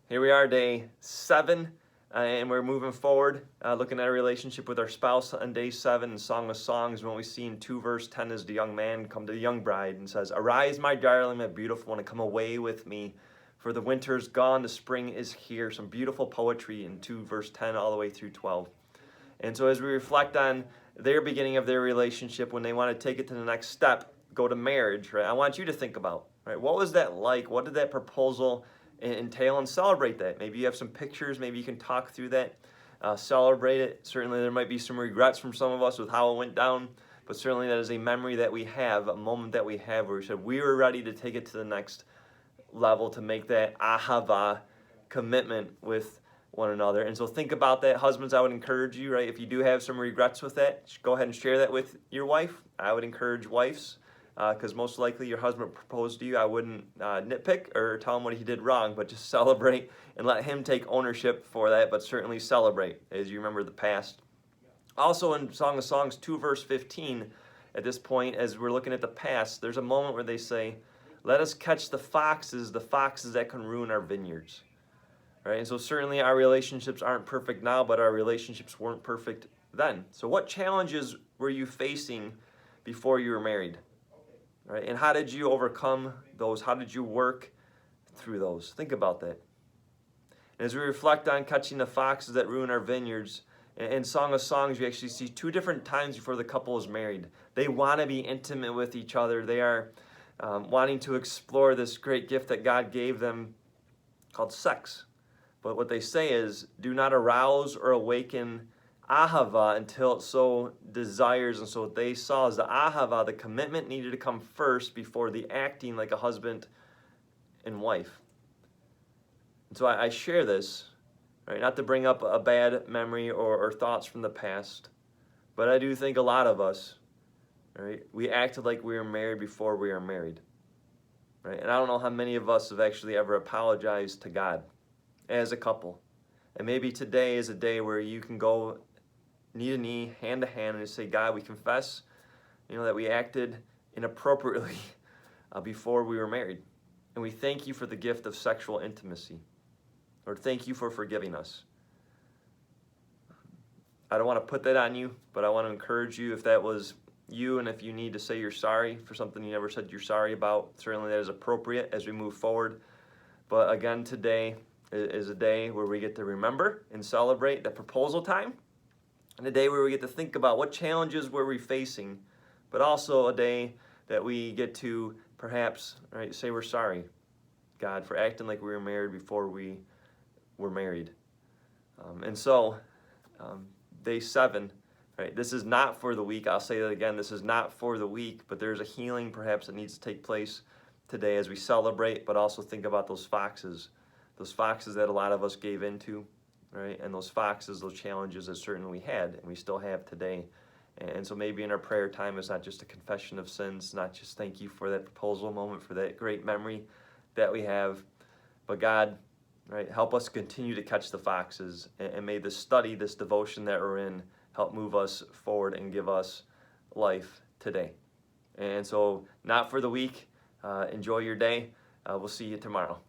Here we are, day 7, and we're moving forward, looking at a relationship with our spouse on day 7 in Song of Songs. When we see in 2 verse 10 is the young man come to the young bride and says, "Arise, my darling, my beautiful one, and come away with me, for the winter's gone, the spring is here." Some beautiful poetry in 2 verse 10 all the way through 12. And so as we reflect on their beginning of their relationship, when they want to take it to the next step, go to marriage, right? I want you to think about, right, what was that like? What did that proposal entail, and celebrate that? Maybe you have some pictures, maybe you can talk through that, celebrate it. Certainly there might be some regrets from some of us with how it went down, but certainly that is a memory that we have, a moment that we have where we said we were ready to take it to the next level, to make that ahava commitment with one another. And so think about that. Husbands, I would encourage you, right, if you do have some regrets with that, go ahead and share that with your wife. I would encourage wives, because most likely your husband proposed to you. I wouldn't nitpick or tell him what he did wrong, but just celebrate and let him take ownership for that, but certainly celebrate as you remember the past. Also in Song of Songs 2 verse 15, at this point, as we're looking at the past, there's a moment where they say, "Let us catch the foxes that can ruin our vineyards." Right? And so certainly our relationships aren't perfect now, but our relationships weren't perfect then. So what challenges were you facing before you were married? Right? And how did you overcome those? How did you work through those? Think about that. And as we reflect on catching the foxes that ruin our vineyards, in Song of Songs, you actually see 2 different times before the couple is married. They want to be intimate with each other. They are wanting to explore this great gift that God gave them called sex. But what they say is, do not arouse or awaken ahava until it so desires. And so what they saw is the ahava, the commitment, needed to come first before the acting like a husband and wife. And so I share this, right, not to bring up a bad memory or thoughts from the past, but I do think a lot of us, right, we acted like we were married before we were married. Right? And I don't know how many of us have actually ever apologized to God as a couple. And maybe today is a day where you can go knee to knee, hand to hand, and say, "God, we confess, that we acted inappropriately before we were married. And we thank you for the gift of sexual intimacy. Lord, thank you for forgiving us." I don't want to put that on you, but I want to encourage you, if that was you, and if you need to say you're sorry for something you never said you're sorry about, certainly that is appropriate as we move forward. But again, today is a day where we get to remember and celebrate the proposal time, and a day where we get to think about what challenges were we facing, but also a day that we get to perhaps, right, say we're sorry, God, for acting like we were married before we were married. And so, day 7, right, this is not for the weak. I'll say that again, this is not for the weak, but there's a healing perhaps that needs to take place today as we celebrate, but also think about those foxes that a lot of us gave into, right? And those foxes, those challenges that certainly we had and we still have today. And so maybe in our prayer time, it's not just a confession of sins, not just thank you for that proposal moment, for that great memory that we have, but God, right, help us continue to catch the foxes, and may this study, this devotion that we're in, help move us forward and give us life today. And so, not for the weak. Enjoy your day. We'll see you tomorrow.